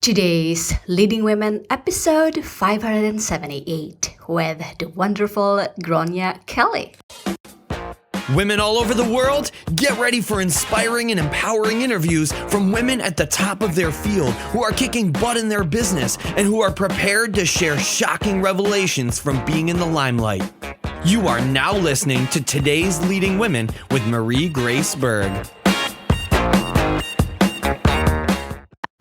Today's Leading Women episode 578 with the wonderful GRAINNE Kelly. Women all over the world, get ready for inspiring and empowering interviews from women at the top of their field who are kicking butt in their business and who are prepared to share shocking revelations from being in the limelight. You are now listening to Today's Leading Women with Marie Grace Berg.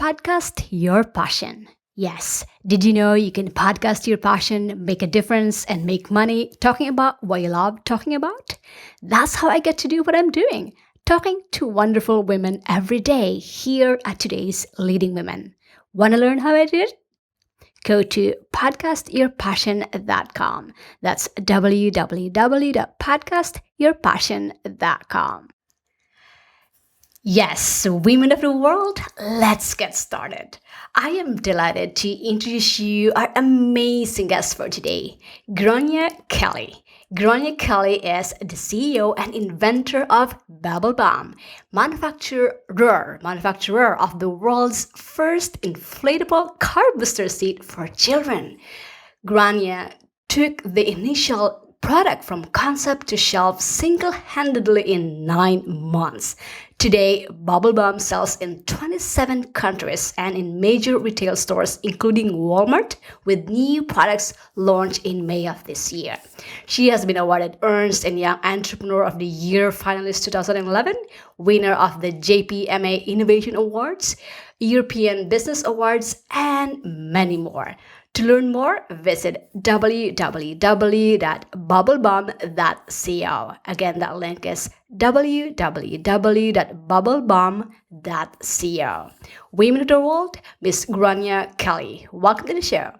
Podcast your passion. Yes, did you know you can podcast your passion, make a difference, and make money talking about what you love talking about? That's how I get to do what I'm doing, talking to wonderful women every day here at Today's Leading Women. Want to learn how I do it? Go to podcastyourpassion.com. That's www.podcastyourpassion.com. Yes, women of the world, let's get started. I am delighted to introduce you our amazing guest for today, GRAINNE Kelly. GRAINNE Kelly is the CEO and inventor of BubbleBum, manufacturer of the world's first inflatable car booster seat for children. GRAINNE took the initial product from concept to shelf single-handedly in 9 months. Today, BubbleBum sells in 27 countries and in major retail stores, including Walmart, with new products launched in May of this year. She has been awarded Ernst Young Entrepreneur of the Year Finalist 2011, winner of the JPMA Innovation Awards, European Business Awards, and many more. To learn more, visit www.bubblebum.co. Again, that link is www.bubblebum.co. Women of the world, Miss GRAINNE Kelly. Welcome to the show.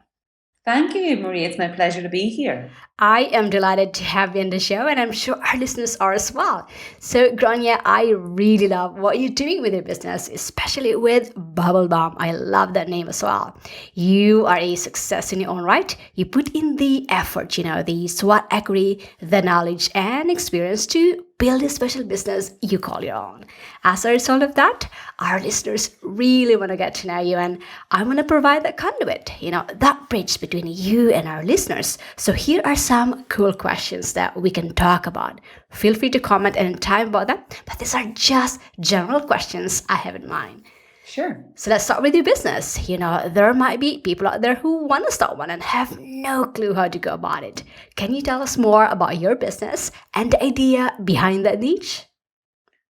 Thank you, Marie. It's my pleasure to be here. I am delighted to have you on the show, and I'm sure our listeners are as well. So, GRAINNE, I really love what you're doing with your business, especially with BubbleBum. I love that name as well. You are a success in your own right. You put in the effort, the SWOT equity, the knowledge and experience to build a special business you call your own. As a result of that, our listeners really want to get to know you, and I want to provide that conduit, that bridge between you and our listeners. So here are some cool questions that we can talk about. Feel free to comment anytime about that, but these are just general questions I have in mind. Sure. So let's start with your business. There might be people out there who want to start one and have no clue how to go about it. Can you tell us more about your business and the idea behind that niche?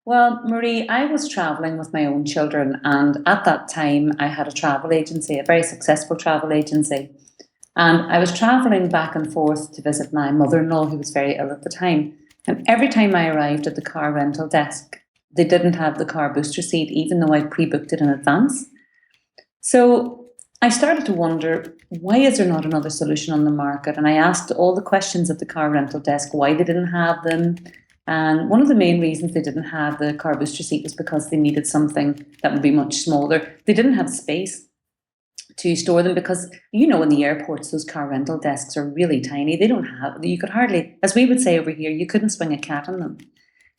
Well, Marie, I was traveling with my own children, and at that time I had a travel agency, a very successful travel agency. And I was traveling back and forth to visit my mother-in-law, who was very ill at the time. And every time I arrived at the car rental desk, they didn't have the car booster seat, even though I pre-booked it in advance. So I started to wonder, why is there not another solution on the market? And I asked all the questions at the car rental desk why they didn't have them. And one of the main reasons they didn't have the car booster seat was because they needed something that would be much smaller. They didn't have space to store them because, in the airports, those car rental desks are really tiny. You could hardly, as we would say over here, you couldn't swing a cat on them.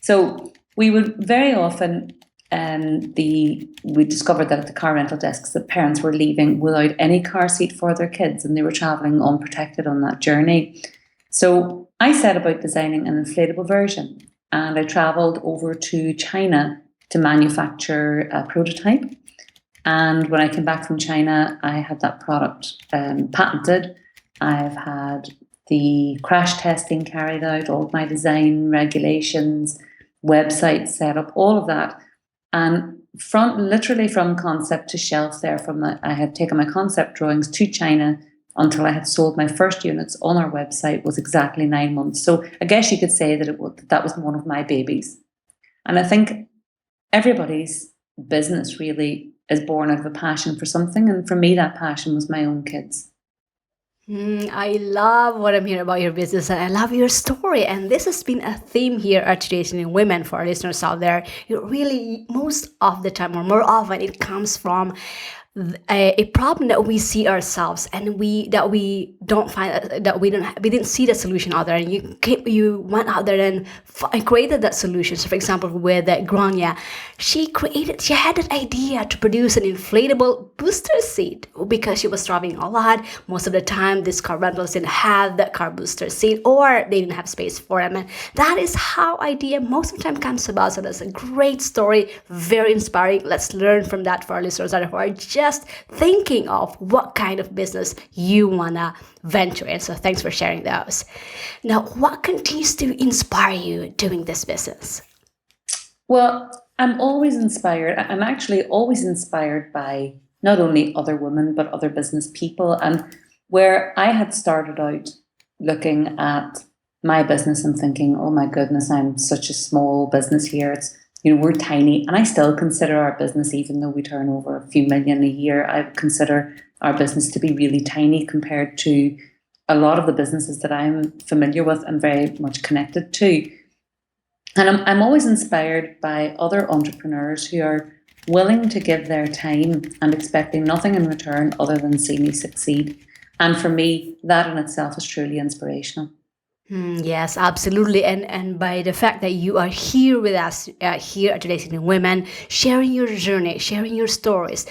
So we would very often, we discovered that at the car rental desks, the parents were leaving without any car seat for their kids, and they were traveling unprotected on that journey. So I set about designing an inflatable version, and I traveled over to China to manufacture a prototype. And when I came back from China, I had that product patented. I've had the crash testing carried out, all of my design regulations, website set up, all of that. And literally from concept to shelf there, I had taken my concept drawings to China until I had sold my first units on our website was exactly 9 months. So I guess you could say that that was one of my babies. And I think everybody's business really is born out of a passion for something. And for me, that passion was my own kids. I love what I'm hearing about your business, and I love your story. And this has been a theme here at Today's Leading Women for our listeners out there. It really, most of the time or more often, it comes from a problem that we see ourselves and we don't find that we didn't see the solution out there, and you went out there and created that solution. So for example, with Grania, she had that idea to produce an inflatable booster seat because she was traveling a lot. Most of the time these car rentals didn't have that car booster seat, or they didn't have space for them, and that is how idea most of the time comes about. So that's a great story, very inspiring. Let's learn from that for our listeners that are just thinking of what kind of business you want to venture in. So thanks for sharing those. Now, what continues to inspire you doing this business? Well, I'm always inspired. I'm actually always inspired by not only other women, but other business people. And where I had started out looking at my business and thinking, oh my goodness, I'm such a small business here. We're tiny, and I still consider our business, even though we turn over a few million a year, I consider our business to be really tiny compared to a lot of the businesses that I'm familiar with and very much connected to. And I'm always inspired by other entrepreneurs who are willing to give their time and expecting nothing in return other than see me succeed. And for me, that in itself is truly inspirational. Yes, absolutely. And by the fact that you are here with us here at Today's Indian Women, sharing your journey, sharing your stories,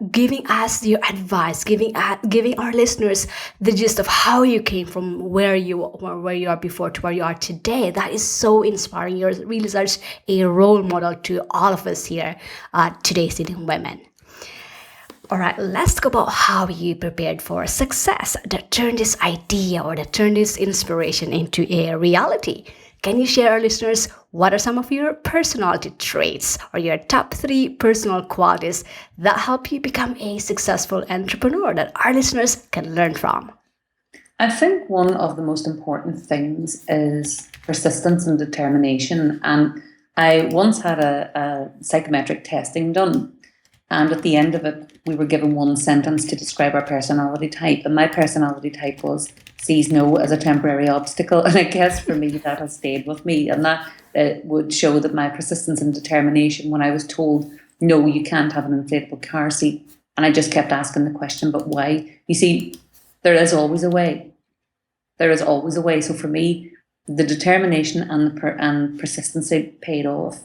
giving us your advice, giving our listeners the gist of how you came from where you are before to where you are today, that is so inspiring. You're really such a role model to all of us here at Today's Indian Women. All right, let's talk about how you prepared for success that turned this idea or that turned this inspiration into a reality. Can you share our listeners what are some of your personality traits or your top 3 personal qualities that help you become a successful entrepreneur that our listeners can learn from? I think one of the most important things is persistence and determination. And I once had a psychometric testing done. And at the end of it, we were given one sentence to describe our personality type. And my personality type was sees no as a temporary obstacle. And I guess for me, that has stayed with me. And that would show that my persistence and determination when I was told, no, you can't have an inflatable car seat. And I just kept asking the question, but why? You see, there is always a way. There is always a way. So for me, the determination and persistency paid off.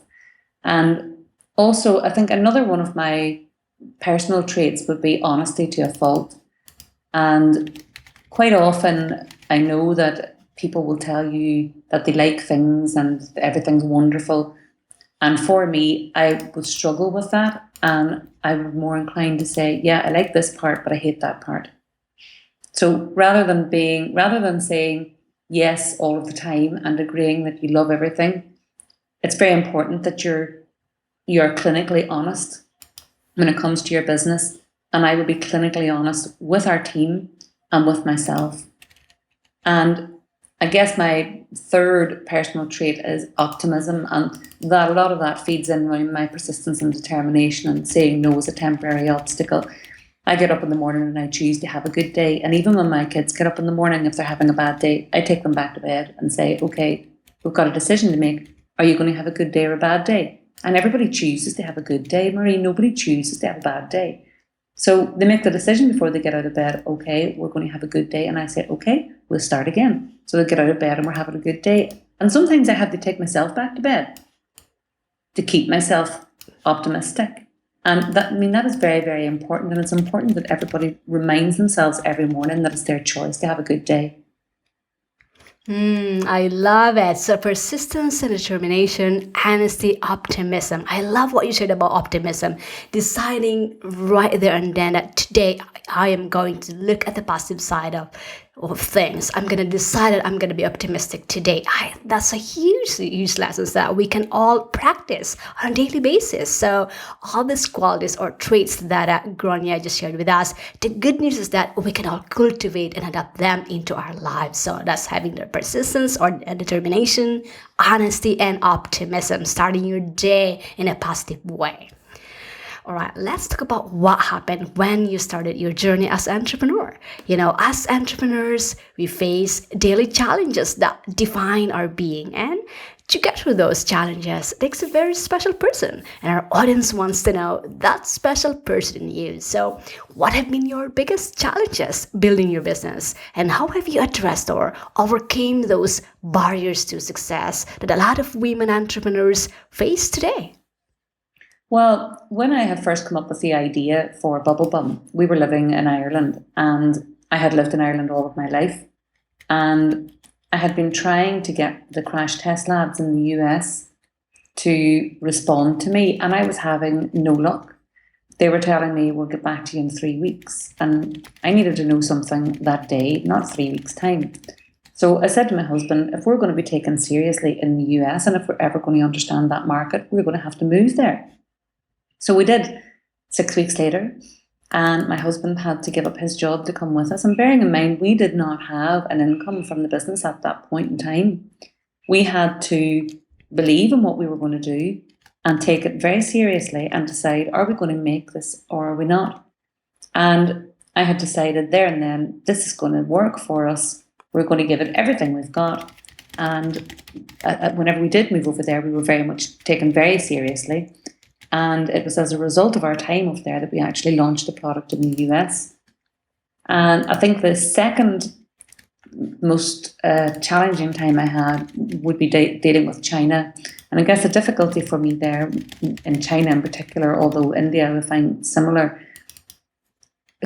And also, I think another one of my personal traits would be honesty to a fault. And quite often, I know that people will tell you that they like things and everything's wonderful. And for me, I would struggle with that. And I would more inclined to say, yeah, I like this part, but I hate that part. So rather than saying yes all of the time and agreeing that you love everything, it's very important that you're clinically honest when it comes to your business. And I would be clinically honest with our team and with myself. And I guess my third personal trait is optimism. And that a lot of that feeds in around my persistence and determination and saying no is a temporary obstacle. I get up in the morning and I choose to have a good day. And even when my kids get up in the morning, if they're having a bad day, I take them back to bed and say, okay, we've got a decision to make. Are you going to have a good day or a bad day? And everybody chooses to have a good day, Marie. Nobody chooses to have a bad day. So they make the decision before they get out of bed, okay, we're going to have a good day. And I say, okay, we'll start again. So they get out of bed and we're having a good day. And sometimes I have to take myself back to bed to keep myself optimistic. And that is very, very important. And it's important that everybody reminds themselves every morning that it's their choice to have a good day. I love it. So persistence and determination, honesty, optimism. I love what you said about optimism. Deciding right there and then that today I am going to look at the positive side of things. I'm going to decide that I'm going to be optimistic today. That's a huge lesson that we can all practice on a daily basis. So all these qualities or traits that Grania just shared with us, the good news is that we can all cultivate and adapt them into our lives. So that's having the persistence or determination, honesty, and optimism, starting your day in a positive way. All right, let's talk about what happened when you started your journey as an entrepreneur. As entrepreneurs, we face daily challenges that define our being. And To get through those challenges takes a very special person, and our audience wants to know that special person in you. So, what have been your biggest challenges building your business, and how have you addressed or overcame those barriers to success that a lot of women entrepreneurs face today? Well, when I had first come up with the idea for BubbleBum, we were living in Ireland, and I had lived in Ireland all of my life. And I had been trying to get the crash test labs in the US to respond to me, and I was having no luck. They were telling me, we'll get back to you in 3 weeks. And I needed to know something that day, not 3 weeks' time. So I said to my husband, if we're going to be taken seriously in the US and if we're ever going to understand that market, we're going to have to move there. So we did 6 weeks later. And my husband had to give up his job to come with us. And bearing in mind, we did not have an income from the business at that point in time. We had to believe in what we were going to do and take it very seriously and decide, are we going to make this or are we not? And I had decided there and then, this is going to work for us. We're going to give it everything we've got. And whenever we did move over there, we were very much taken very seriously. And it was as a result of our time over there that we actually launched the product in the US. And I think the second most challenging time I had would be dealing with China. And I guess the difficulty for me there, in China in particular, although India I find similar,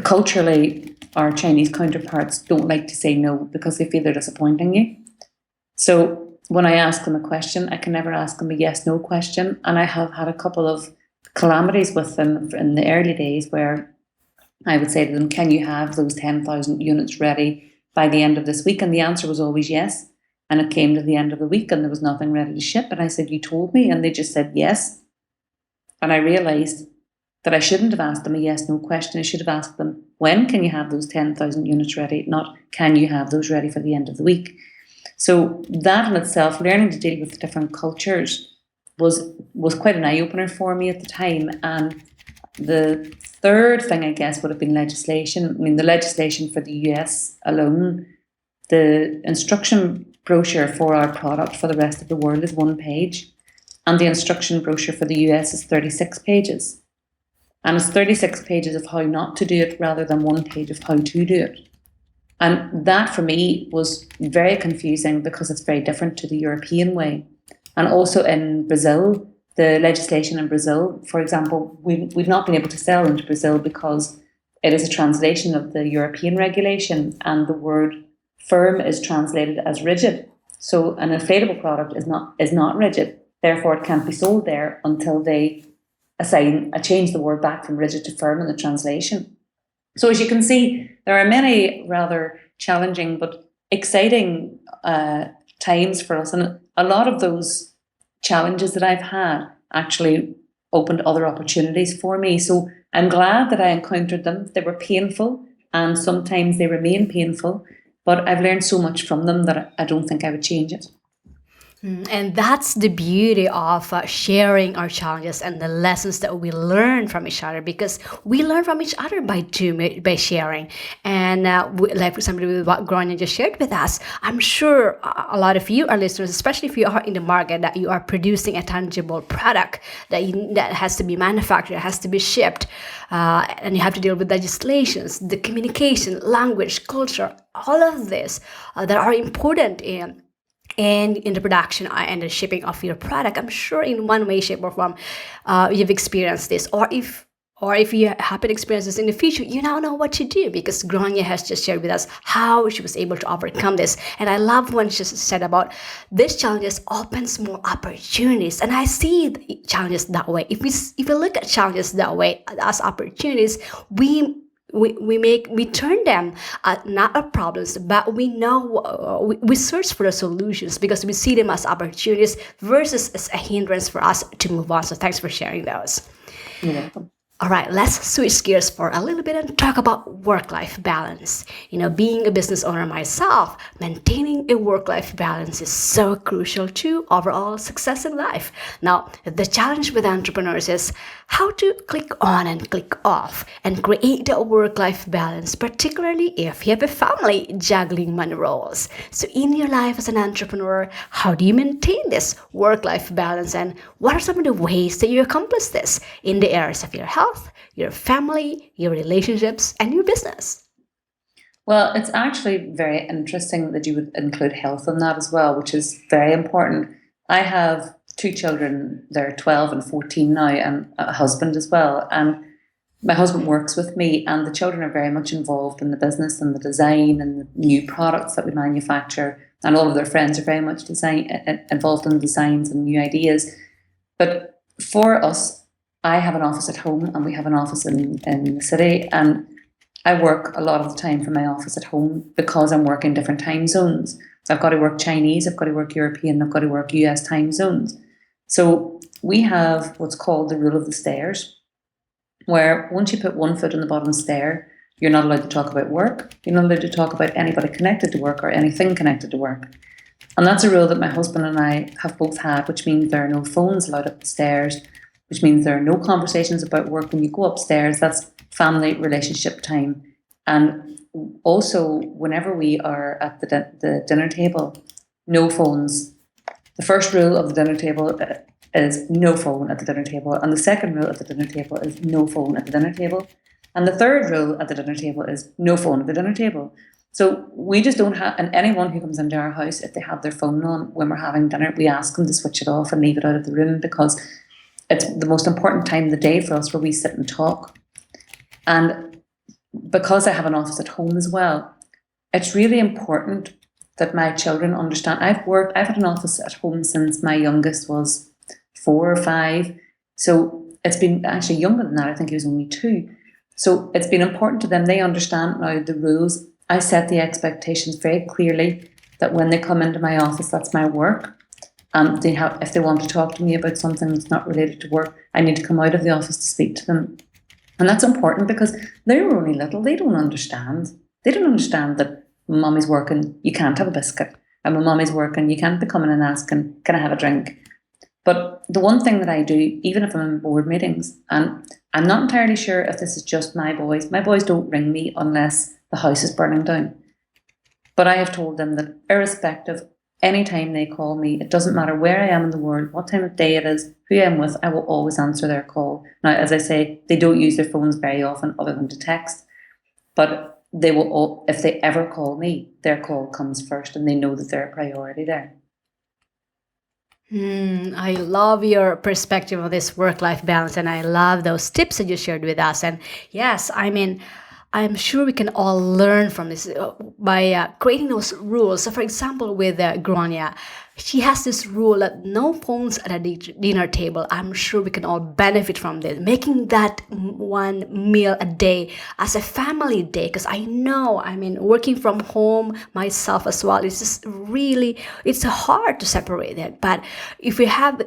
culturally, our Chinese counterparts don't like to say no because they feel they're disappointing you. So when I ask them a question, I can never ask them a yes/no question. And I have had a couple of calamities with them in the early days where I would say to them, can you have those 10,000 units ready by the end of this week? And the answer was always yes. And it came to the end of the week and there was nothing ready to ship. And I said, you told me. And they just said yes. And I realized that I shouldn't have asked them a yes/no question. I should have asked them, when can you have those 10,000 units ready? Not, can you have those ready for the end of the week? So that in itself, learning to deal with different cultures was quite an eye-opener for me at the time. And the third thing, I guess, would have been legislation. I mean, the legislation for the US alone, the instruction brochure for our product for the rest of the world is 1 page. And the instruction brochure for the US is 36 pages. And it's 36 pages of how not to do it rather than 1 page of how to do it. And that for me was very confusing because it's very different to the European way. And also in Brazil, the legislation in Brazil, for example, we've not been able to sell into Brazil because it is a translation of the European regulation and the word firm is translated as rigid. So an inflatable product is not rigid. Therefore, it can't be sold there until they change the word back from rigid to firm in the translation. So as you can see, there are many rather challenging but exciting times for us. And a lot of those challenges that I've had actually opened other opportunities for me. So I'm glad that I encountered them. They were painful and sometimes they remain painful, but I've learned so much from them that I don't think I would change it. And that's the beauty of sharing our challenges and the lessons that we learn from each other, because we learn from each other by sharing. And like for example, with what Grainne just shared with us, I'm sure a lot of you, our listeners, especially if you are in the market, that you are producing a tangible product that has to be manufactured, has to be shipped, and you have to deal with legislations, the communication, language, culture, all of this that are important in the production and the shipping of your product. I'm sure in one way, shape, or form, you've experienced this. Or if you happen to experience this in the future, you now know what to do, because Grainne has just shared with us how she was able to overcome this. And I love when she said about this challenges opens more opportunities. And I see the challenges that way. If we look at challenges that way as opportunities, we turn them not as problems, but we know we search for the solutions because we see them as opportunities versus as a hindrance for us to move on. So thanks for sharing those. You're welcome. All right, let's switch gears for a little bit and talk about work-life balance. Being a business owner myself, maintaining a work-life balance is so crucial to overall success in life. Now, the challenge with entrepreneurs is how to click on and click off and create a work-life balance, particularly if you have a family juggling many roles. So in your life as an entrepreneur, how do you maintain this work-life balance, and what are some of the ways that you accomplish this in the areas of your health, your family, your relationships, and your business? Well, it's actually very interesting that you would include health in that as well, which is very important. I have two children, they're 12 and 14 now, and a husband as well. And my husband works with me, and the children are very much involved in the business and the design and the new products that we manufacture. And all of their friends are very much involved in designs and new ideas. But for us, I have an office at home and we have an office in the city, and I work a lot of the time from my office at home because I'm working different time zones. I've got to work Chinese, I've got to work European, I've got to work US time zones. So we have what's called the rule of the stairs, where once you put one foot on the bottom stair, you're not allowed to talk about work, you're not allowed to talk about anybody connected to work or anything connected to work. And that's a rule that my husband and I have both had, which means there are no phones allowed up the stairs, which means there are no conversations about work when you go upstairs. That's family relationship time. And also, whenever we are at the dinner table, no phones. The first rule of the dinner table is no phone at the dinner table. And the second rule at the dinner table is no phone at the dinner table. And the third rule at the dinner table is no phone at the dinner table. So we just don't have, and anyone who comes into our house, if they have their phone on when we're having dinner, we ask them to switch it off and leave it out of the room, because it's the most important time of the day for us where we sit and talk. And because I have an office at home as well, it's really important that my children understand. I've had an office at home since my youngest was 4 or 5. So it's been actually younger than that. I think he was only 2. So it's been important to them. They understand now the rules. I set the expectations very clearly that when they come into my office, that's my work. If they want to talk to me about something that's not related to work, I need to come out of the office to speak to them. And that's important because they're only little. They don't understand. They don't understand that when mommy's working, you can't have a biscuit. And when mommy's working, you can't be coming and asking, can I have a drink? But the one thing that I do, even if I'm in board meetings, and I'm not entirely sure if this is just my boys don't ring me unless the house is burning down. But I have told them that irrespective, anytime they call me, it doesn't matter where I am in the world, what time of day it is, who I'm with, I will always answer their call. Now, as I say, they don't use their phones very often other than to text, but they will all, if they ever call me, their call comes first and they know that they're a priority there. I love your perspective of this work-life balance, and I love those tips that you shared with us. And yes, I mean, I'm sure we can all learn from this by creating those rules. So, for example, with Grania, she has this rule that no phones at a dinner table. I'm sure we can all benefit from this, making that one meal a day as a family day. Because I know, I mean, working from home myself as well, it's just really, it's hard to separate it. But if we have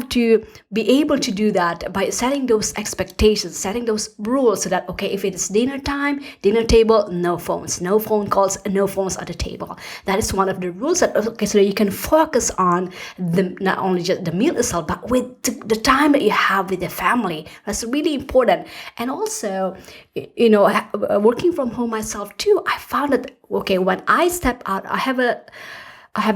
to be able to do that by setting those expectations, setting those rules, so that, okay, if it is dinner time, dinner table, no phones, no phone calls, no phones at the table. That is one of the rules that, okay, so that you can focus on not only just the meal itself, but with the time that you have with the family. That's really important. And also, working from home myself too, I found that, okay, when I step out, I have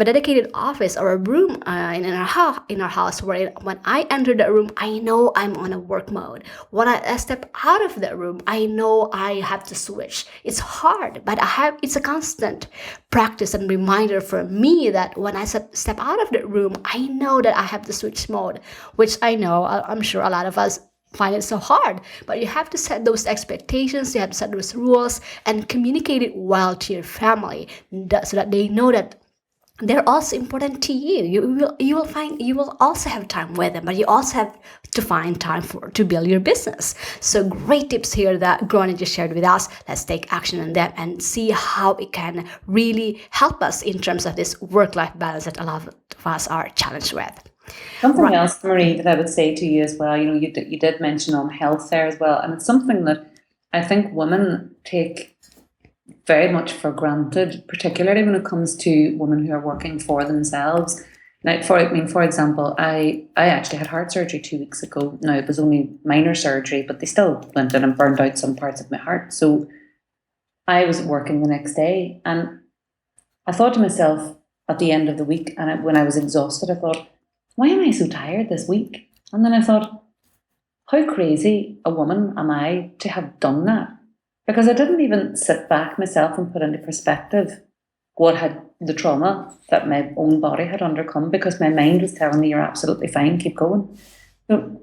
a dedicated office or a room in our house where when I enter that room, I know I'm on a work mode. When I step out of that room, I know I have to switch. It's hard, but it's a constant practice and reminder for me that when I step out of that room, I know that I have to switch mode, which I'm sure a lot of us find it so hard. But you have to set those expectations, you have to set those rules and communicate it well to your family so that they know that they're also important to you. You will also have time with them, but you also have to find time to build your business. So great tips here that Grania just shared with us. Let's take action on them and see how it can really help us in terms of this work-life balance that a lot of us are challenged with. Something Right. else, Marie, that I would say to you as well, you did mention on health there as well, and it's something that I think women take very much for granted, particularly when it comes to women who are working for themselves. Now, for example, I actually had heart surgery 2 weeks ago. Now, it was only minor surgery, but they still went in and burned out some parts of my heart. So I was working the next day, and I thought to myself at the end of the week, and when I was exhausted, I thought, why am I so tired this week? And then I thought, how crazy a woman am I to have done that? Because I didn't even sit back myself and put into perspective what had the trauma that my own body had undergone, because my mind was telling me, you're absolutely fine, keep going. So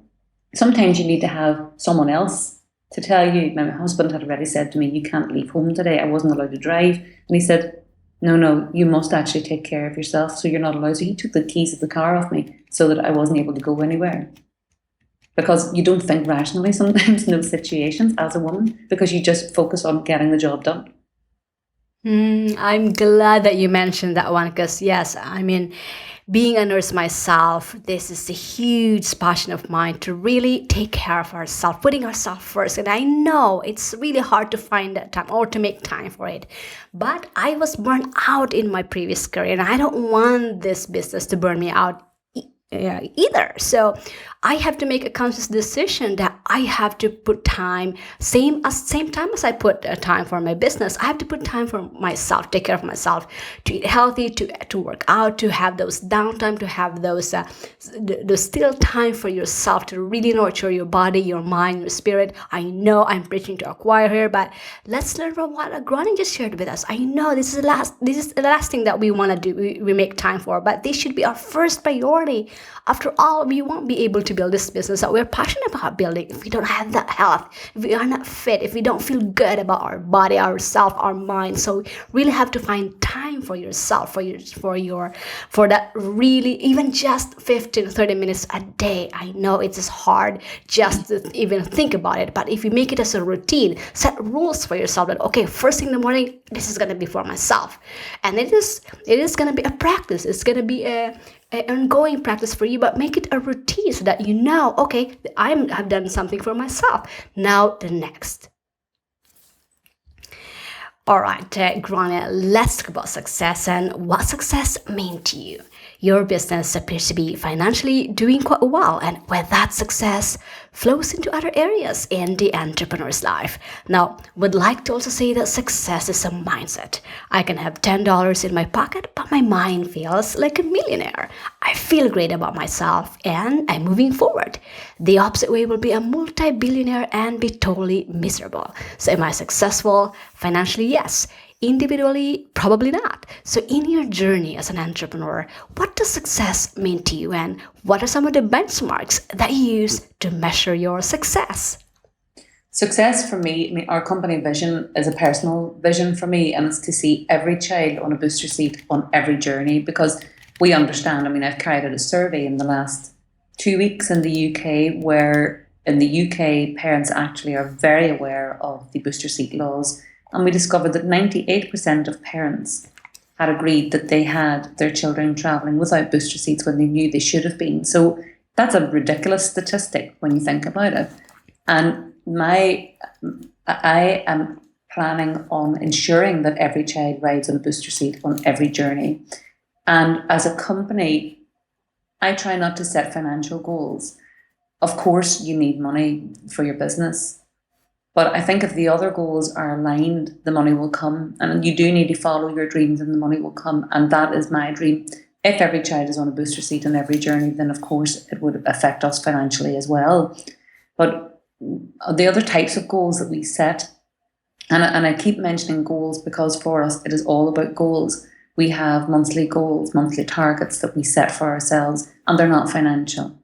sometimes you need to have someone else to tell you. My husband had already said to me, you can't leave home today. I wasn't allowed to drive. And he said, no, you must actually take care of yourself. So you're not allowed. So he took the keys of the car off me so that I wasn't able to go anywhere. Because you don't think rationally sometimes in those situations as a woman, because you just focus on getting the job done. I'm glad that you mentioned that one because, yes, I mean, being a nurse myself, this is a huge passion of mine to really take care of ourselves, putting ourselves first. And I know it's really hard to find that time or to make time for it. But I was burned out in my previous career, and I don't want this business to burn me out either. So I have to make a conscious decision that I have to put time, same time as I put time for my business. I have to put time for myself, take care of myself, to eat healthy, to work out, to have those downtime, to have those still time for yourself to really nurture your body, your mind, your spirit. I know I'm preaching to a choir here, but let's learn from what Granny just shared with us. I know this is the last thing that we want to do. We make time for, but this should be our first priority. After all, we won't be able to build this business that we're passionate about building if we don't have that health, if we are not fit, if we don't feel good about our body, ourself, our mind. So we really have to find time for yourself, for that really, even just 15, 30 minutes a day. I know it is hard just to even think about it, but if you make it as a routine, set rules for yourself that, okay, first thing in the morning, this is going to be for myself. And it is going to be a practice. It's going to be an ongoing practice for you, but make it a routine so that you know, okay, I've done something for myself. Now the next. All right, Grania, let's talk about success and what success means to you. Your business appears to be financially doing quite well, and with that success flows into other areas in the entrepreneur's life. Now, would like to also say that success is a mindset. I can have $10 in my pocket, but my mind feels like a millionaire. I feel great about myself and I'm moving forward. The opposite way will be a multi-billionaire and be totally miserable. So am I successful? Financially, yes. Individually, probably not. So in your journey as an entrepreneur, what does success mean to you, and what are some of the benchmarks that you use to measure your success? Success for me, I mean, our company vision is a personal vision for me, and it's to see every child on a booster seat on every journey, because we understand, I mean, I've carried out a survey in the last 2 weeks in the UK, where in the UK, parents actually are very aware of the booster seat laws. And we discovered that 98% of parents had agreed that they had their children travelling without booster seats when they knew they should have been. So that's a ridiculous statistic when you think about it. And I am planning on ensuring that every child rides on a booster seat on every journey. And as a company, I try not to set financial goals. Of course, you need money for your business. But I think if the other goals are aligned, the money will come. And you do need to follow your dreams and the money will come. And that is my dream. If every child is on a booster seat on every journey, then of course it would affect us financially as well. But the other types of goals that we set, and I keep mentioning goals because for us it is all about goals. We have monthly goals, monthly targets that we set for ourselves, and they're not financial.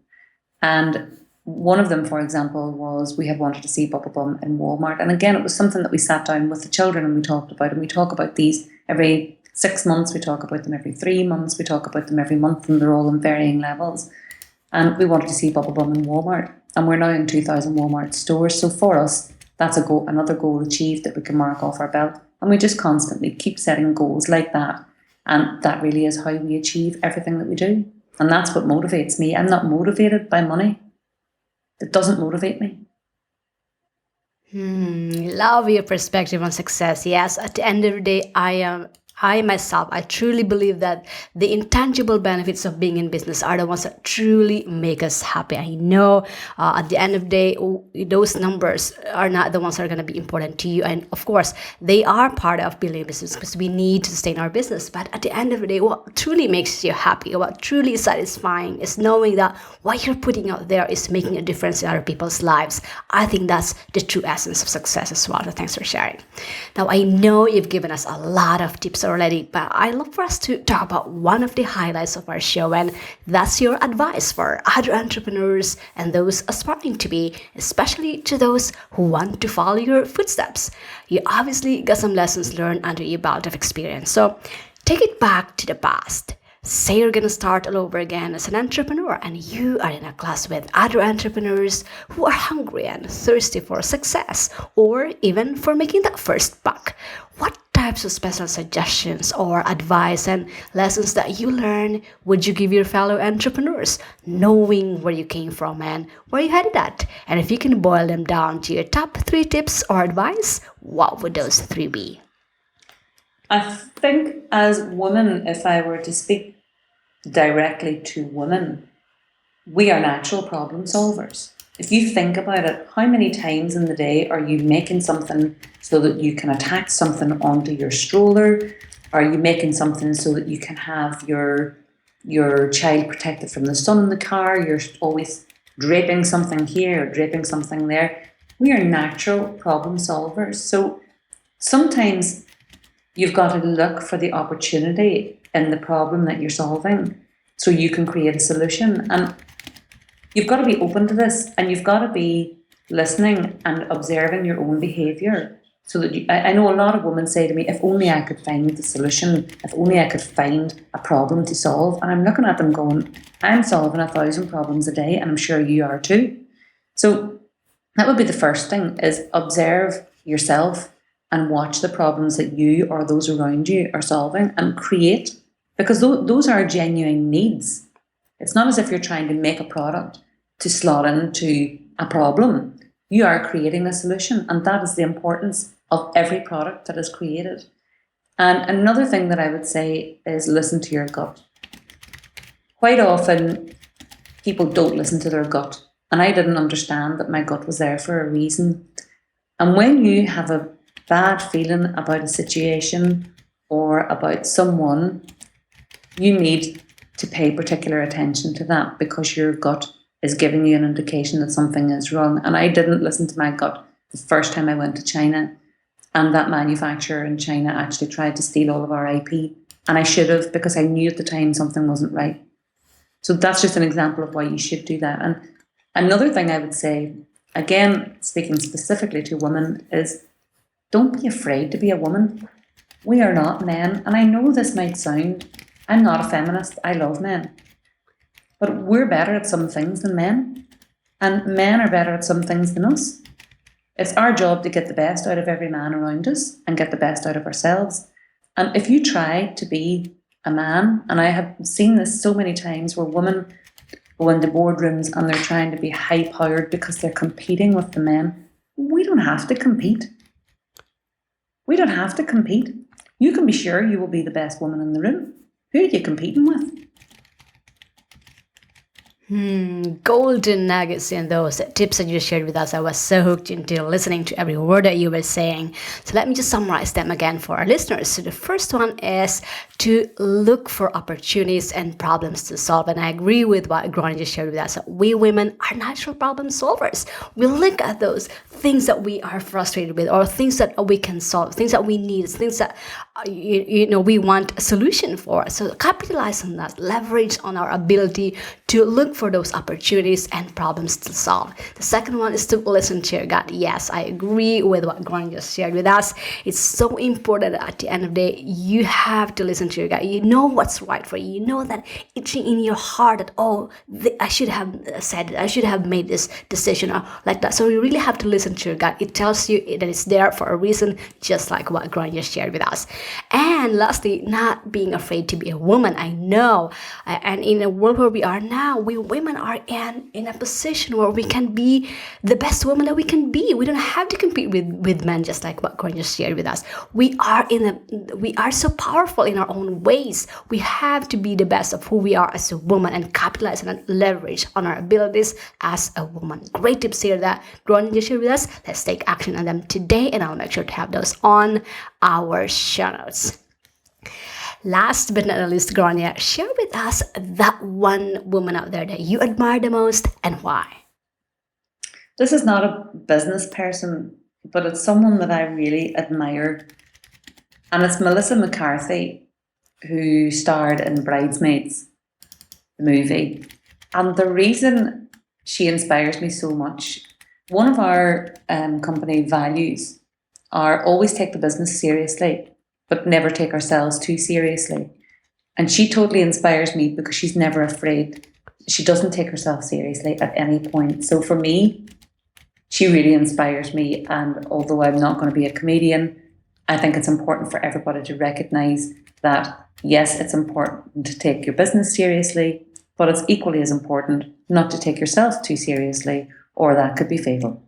And one of them, for example, was we had wanted to see BubbleBum in Walmart. And again, it was something that we sat down with the children and we talked about. And we talk about these every 6 months, we talk about them every 3 months, we talk about them every month, and they're all in varying levels. And we wanted to see BubbleBum in Walmart. And we're now in 2,000 Walmart stores. So for us, that's a goal, another goal achieved that we can mark off our belt. And we just constantly keep setting goals like that. And that really is how we achieve everything that we do. And that's what motivates me. I'm not motivated by money. It doesn't motivate me. Love your perspective on success. Yes, at the end of the day, I myself, I truly believe that the intangible benefits of being in business are the ones that truly make us happy. I know at the end of the day, those numbers are not the ones that are going to be important to you. And of course, they are part of building a business because we need to sustain our business. But at the end of the day, what truly makes you happy, what truly is satisfying is knowing that what you're putting out there is making a difference in other people's lives. I think that's the true essence of success as well. So thanks for sharing. Now, I know you've given us a lot of tips already, but I love for us to talk about one of the highlights of our show, and that's your advice for other entrepreneurs and those aspiring to be, especially to those who want to follow your footsteps. You obviously got some lessons learned under your belt of experience, so take it back to the past. Say you're going to start all over again as an entrepreneur and you are in a class with other entrepreneurs who are hungry and thirsty for success or even for making that first buck. What types of special suggestions or advice and lessons that you learn would you give your fellow entrepreneurs, knowing where you came from and where you headed at? And if you can boil them down to your top 3 tips or advice, what would those 3 be? I think as women, if I were to speak directly to women, we are natural problem solvers. If you think about it, how many times in the day are you making something so that you can attach something onto your stroller? Are you making something so that you can have your child protected from the sun in the car? You're always draping something here or draping something there. We are natural problem solvers. So sometimes you've got to look for the opportunity in the problem that you're solving so you can create a solution. And you've got to be open to this, and you've got to be listening and observing your own behaviour. So that I know a lot of women say to me, if only I could find the solution, if only I could find a problem to solve. And I'm looking at them going, I'm solving 1,000 problems a day, and I'm sure you are too. So that would be the first thing, is observe yourself and watch the problems that you or those around you are solving and create, because those are genuine needs. It's not as if you're trying to make a product to slot into a problem. You are creating a solution, and that is the importance of every product that is created. And another thing that I would say is listen to your gut. Quite often, people don't listen to their gut, and I didn't understand that my gut was there for a reason. And when you have a bad feeling about a situation or about someone, you need to pay particular attention to that, because your gut is giving you an indication that something is wrong. And I didn't listen to my gut the first time I went to China, and that manufacturer in China actually tried to steal all of our IP, and I should have, because I knew at the time something wasn't right. So that's just an example of why you should do that. And another thing I would say, again speaking specifically to women, is don't be afraid to be a woman. We are not men. And I know this might sound, I'm not a feminist, I love men. But we're better at some things than men. And men are better at some things than us. It's our job to get the best out of every man around us and get the best out of ourselves. And if you try to be a man, and I have seen this so many times where women go into boardrooms and they're trying to be high-powered because they're competing with the men. We don't have to compete. We don't have to compete. You can be sure you will be the best woman in the room. Who are you competing with? Golden nuggets in those tips that you shared with us. I was so hooked into listening to every word that you were saying. So let me just summarize them again for our listeners. So the first one is to look for opportunities and problems to solve. And I agree with what Granny just shared with us. We women are natural problem solvers. We look at those things that we are frustrated with, or things that we can solve, things that we need, things that we want a solution for. So capitalize on that, leverage on our ability to look for those opportunities and problems to solve. The second one is to listen to your gut. Yes, I agree with what Glenn just shared with us. It's so important that at the end of the day, you have to listen to your gut. You know what's right for you. You know that itching in your heart that, I should have said it. I should have made this decision or like that. So you really have to listen to your gut. It tells you that it's there for a reason, just like what Glenn just shared with us. And lastly, not being afraid to be a woman. I know, and in a world where we are now, we women are in a position where we can be the best woman that we can be. We don't have to compete with men, just like what Corinne just shared with us. We are so powerful in our own ways. We have to be the best of who we are as a woman and capitalize and leverage on our abilities as a woman. Great tips here that Corinne just shared with us. Let's take action on them today, and I'll make sure to have those on our show notes. Last but not least, Grania, share with us that one woman out there that you admire the most and why. This is not a business person, but it's someone that I really admire. And it's Melissa McCarthy, who starred in Bridesmaids, the movie. And the reason she inspires me so much, one of our company values are always take the business seriously, but never take ourselves too seriously. And she totally inspires me because she's never afraid. She doesn't take herself seriously at any point. So for me, she really inspires me. And although I'm not going to be a comedian, I think it's important for everybody to recognise that, yes, it's important to take your business seriously, but it's equally as important not to take yourself too seriously, or that could be fatal.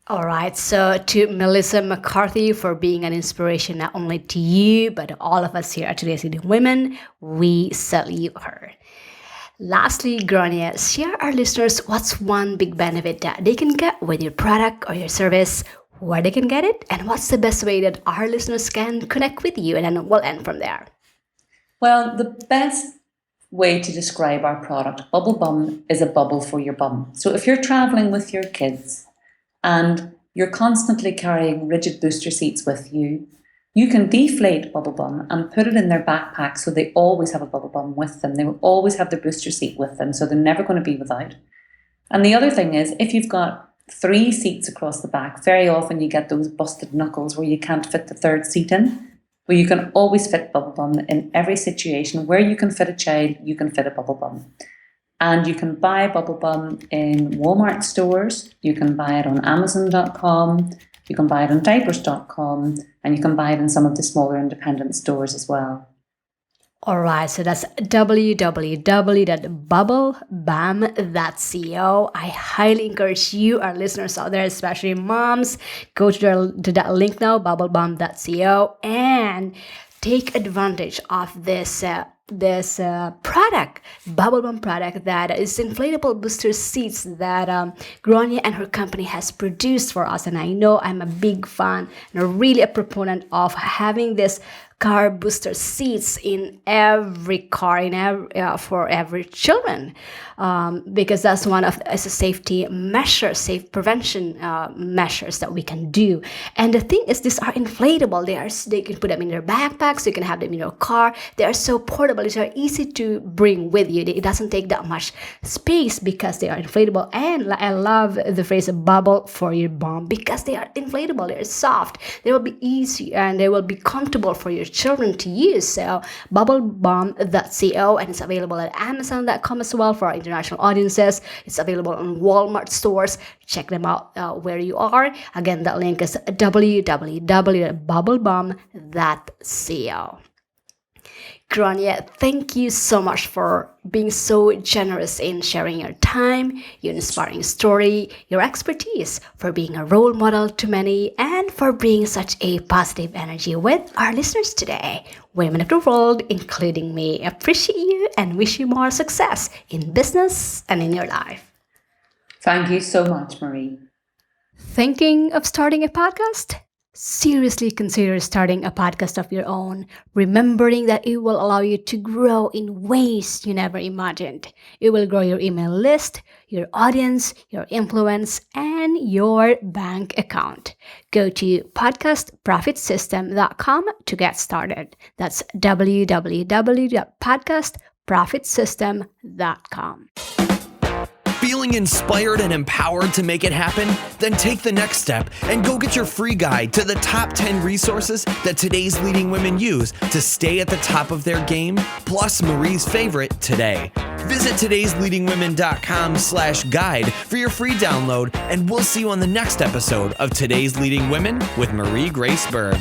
All right, so to Melissa McCarthy for being an inspiration not only to you, but to all of us here at Today's Leading Women, we salute her. Lastly, Grania, share our listeners what's one big benefit that they can get with your product or your service, where they can get it, and what's the best way that our listeners can connect with you, and then we'll end from there. Well, the best way to describe our product, BubbleBum, is a bubble for your bum. So if you're traveling with your kids, and you're constantly carrying rigid booster seats with you, you can deflate BubbleBum and put it in their backpack so they always have a BubbleBum with them. They will always have their booster seat with them, so they're never going to be without. And the other thing is, if you've got 3 seats across the back, very often you get those busted knuckles where you can't fit the 3rd seat in. But you can always fit BubbleBum in every situation. Where you can fit a child, you can fit a BubbleBum. And you can buy BubbleBum in Walmart stores, you can buy it on Amazon.com, you can buy it on diapers.com, and you can buy it in some of the smaller independent stores as well. All right, so that's www.bubblebum.co. I highly encourage you, our listeners out there, especially moms, go to that link now, bubblebum.co, and take advantage of this product, BubbleBum product, that is inflatable booster seats that Grania and her company has produced for us. And I know I'm a big fan and really a proponent of having this car booster seats in every car, for every children, because that's one of as a safety measure, safe prevention measures that we can do. And the thing is, these are inflatable. They can put them in their backpacks. You can have them in your car. They are so portable. They are easy to bring with you. It doesn't take that much space because they are inflatable. And I love the phrase "bubble for your bum" because they are inflatable. They are soft. They will be easy and they will be comfortable for your children to use. So bubblebum.co, and it's available at Amazon.com as well for our international audiences. It's available on Walmart stores. Check them out where you are. Again, that link is www.bubblebum.co. Grania, thank you so much for being so generous in sharing your time, your inspiring story, your expertise, for being a role model to many, and for bringing such a positive energy with our listeners today. Women of the world, including me, appreciate you and wish you more success in business and in your life. Thank you so much, Marie. Thinking of starting a podcast? Seriously consider starting a podcast of your own, remembering that it will allow you to grow in ways you never imagined. It will grow your email list, your audience, your influence, and your bank account. Go to podcastprofitsystem.com to get started. That's www.podcastprofitsystem.com. profitsystem.com. Feeling inspired and empowered to make it happen? Then take the next step and go get your free guide to the top 10 resources that today's leading women use to stay at the top of their game, plus Marie's favorite today. Visit today'sleadingwomen.com/guide for your free download, and we'll see you on the next episode of Today's Leading Women with Marie Grace Berg.